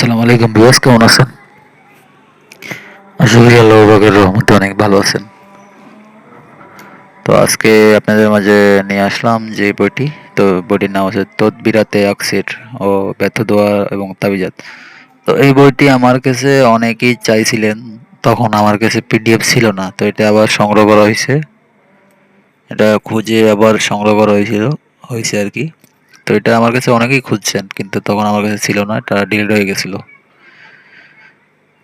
আসসালামু আলাইকুম ভিউয়ার্স, কেমন আছেন? আশা করি আল্লাহর পাকের রহমতে অনেক ভালো আছেন। তো আজকে আপনাদের মাঝে নিয়ে আসলাম যে বইটি, তো বইটির নাম হচ্ছে তদবিরাতে আকসির ও ব্যর্থ দোয়া এবং তাবিজাত। তো এই বইটি আমার কাছে অনেকেই চাইছিলেন, তখন আমার কাছে পিডিএফ ছিল না, তো এটা আবার সংগ্রহ করা হয়েছে। এটা খুঁজে আবার সংগ্রহ করা হয়েছে আর কি। তো এটা আমার কাছে অনেকেই খুঁজছেন, কিন্তু তখন আমার কাছে ছিল না, এটা ডিলিট হয়ে গেছিলো।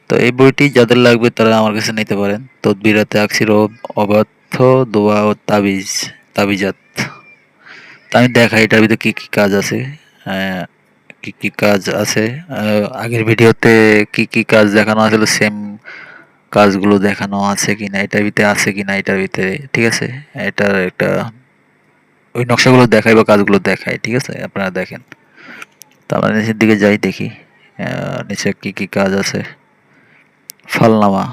তো এই বইটি যাদের লাগবে তারা আমার কাছে নিতে পারেন। তদবিরাতে আকসির ও অব্যর্থ দোয়া ও তাবিজাত। তো আমি দেখাই এটার ভিতরে কি কি কাজ আছে। আহ, কি কি কাজ আছে। আগের ভিডিওতে কি কি কাজ দেখানো আছিল, সেম কাজগুলো দেখানো আছে কিনা, এটার ভিতরে আছে কিনা এটার ভিতরে, ঠিক আছে। এটার একটা ওই নকশাগুলো দেখাই বা কাজগুলো দেখাই, ঠিক আছে, আপনারা দেখেন। তো আমরা নিচের দিকে যাই দেখি নিচে কি কি কাজ আছে। ফালনামা,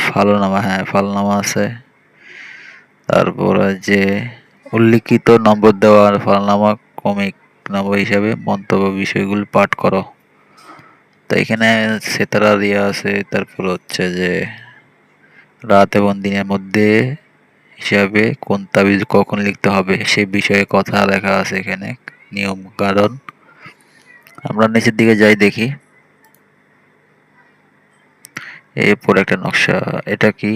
ফালনামা, হ্যাঁ ফালনামা আছে। তারপরে যে উল্লিখিত নম্বর দেওয়ার ফালনামা ক্রমিক নম্বর হিসাবে মন্তব্য বিষয়গুলি পাঠ করো। তো এখানে সেতারা দেওয়া আছে, তারপর হচ্ছে যে রাত এবং দিনের মধ্যে হিসাবে কোন তাবিজ কখন লিখতে হবে সে বিষয়ে কথা লেখা আছে এখানে, নিয়ম কারণ। আমরা নিচের দিকে যাই দেখি। এরপর একটা নকশা, এটা কি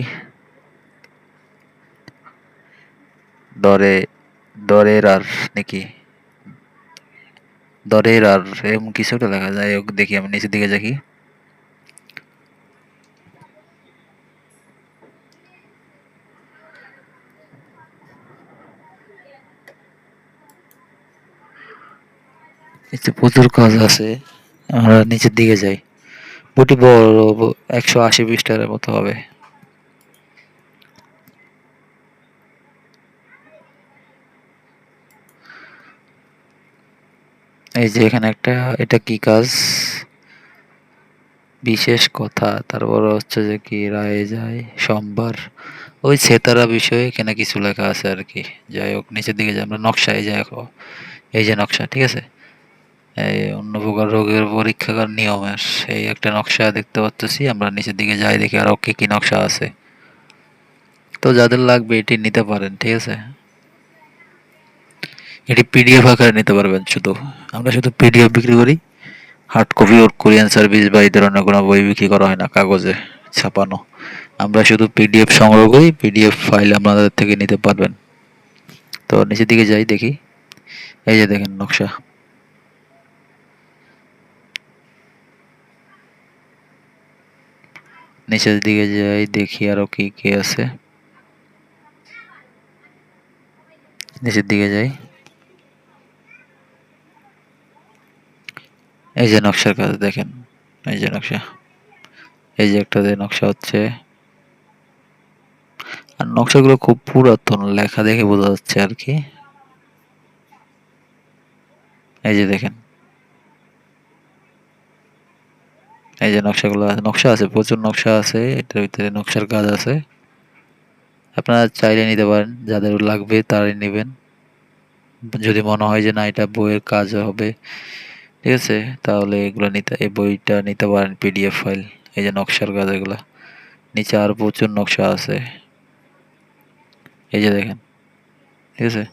দরে দরের আর নাকি দরের আর এরকম কিছু একটা লেখা যায়, দেখি আমি নিচের দিকে দেখি। নিচে প্রচুর কাজ আছে, আমরা নিচের দিকে যাই। বইটি বড়, 180 পৃষ্ঠার মতো হবে। এই যে এখানে একটা, এটা কি কাজ, বিশেষ কথা, তারপর হচ্ছে যে কি রায়ে যায় সোমবার, ওই সেতারা বিষয়ে এখানে কিছু লেখা আছে আর কি। যাই হোক নিচের দিকে যাই আমরা, নকশায় যাই। এই যে নকশা, ঠিক আছে। এই অন্য প্রকার রোগের পরীক্ষার নিয়মের এই একটা নকশা দেখতে পাচ্ছি। আমরা নিচের দিকে যাই দেখি আরো কি কি নকশা আছে। তো যাদের লাগবে এটি নিতে পারেন, ঠিক আছে। এটি পিডিএফ আকারে নিতে পারবেন শুধু। আমরা শুধু পিডিএফ বিক্রি করি। হার্ড কপি ওর কোরিয়ান সার্ভিস বা এই ধরনের কোনো বই বিক্রি করা হয় না কাগজে ছাপানো। আমরা শুধু পিডিএফ সংগ্রহ করি, পিডিএফ ফাইল আপনাদের থেকে নিতে পারবেন। তো নিচের দিকে যাই দেখি। এই যে দেখেন নকশা। নিচের দিকে যাই দেখি আরো কি কি আছে। নিচের দিকে যাই। এই যে নকশার কাজ দেখেন। এই যে নকশা, এই যে একটা যে নকশা হচ্ছে। আর নকশাগুলো খুব পুরাতন, লেখা দেখে বোঝা যাচ্ছে আর কি। এই যে দেখেন, এই যে নকশাগুলো আছে, নকশা আছে, প্রচুর নকশা আছে, এটার ভিতরে নকশার কাজ আছে। আপনারা চাইলে নিতে পারেন, যাদের লাগবে তারাই নেবেন। যদি মনে হয় যে না এটা বইয়ের কাজ হবে, ঠিক আছে, তাহলে এগুলো নিতে, এই বইটা নিতে পারেন পিডিএফ ফাইল। এই যে নকশার কাজ এগুলা, নিচে আর প্রচুর নকশা আছে। এই যে দেখেন, ঠিক আছে।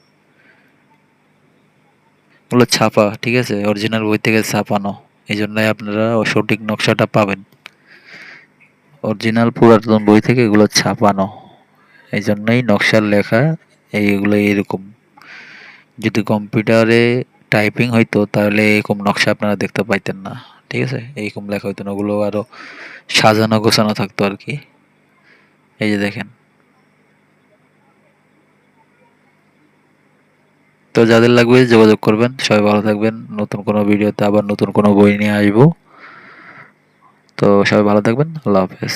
ওগুলো ছাপা, ঠিক আছে, অরিজিনাল বই থেকে ছাপানো। এই জন্যই আপনারা সঠিক নকশাটা পাবেন। অরিজিনাল পুরাতন বই থেকে এগুলো ছাপানো, এই জন্যই নকশার লেখা এইগুলো এরকম। যদি কম্পিউটারে টাইপিং হইতো তাহলে এরকম নকশা আপনারা দেখতে পাইতেন না, ঠিক আছে, এইরকম লেখা হইতো না, ওগুলো আরো সাজানো গোছানো থাকতো আর কি। এই যে দেখেন। তো যাদের লাগবে যোগাযোগ করবেন। সবাই ভালো থাকবেন। নতুন কোনো ভিডিওতে আবার নতুন কোনো বই নিয়ে আসবো। তো সবাই ভালো থাকবেন। আল্লাহ হাফেজ।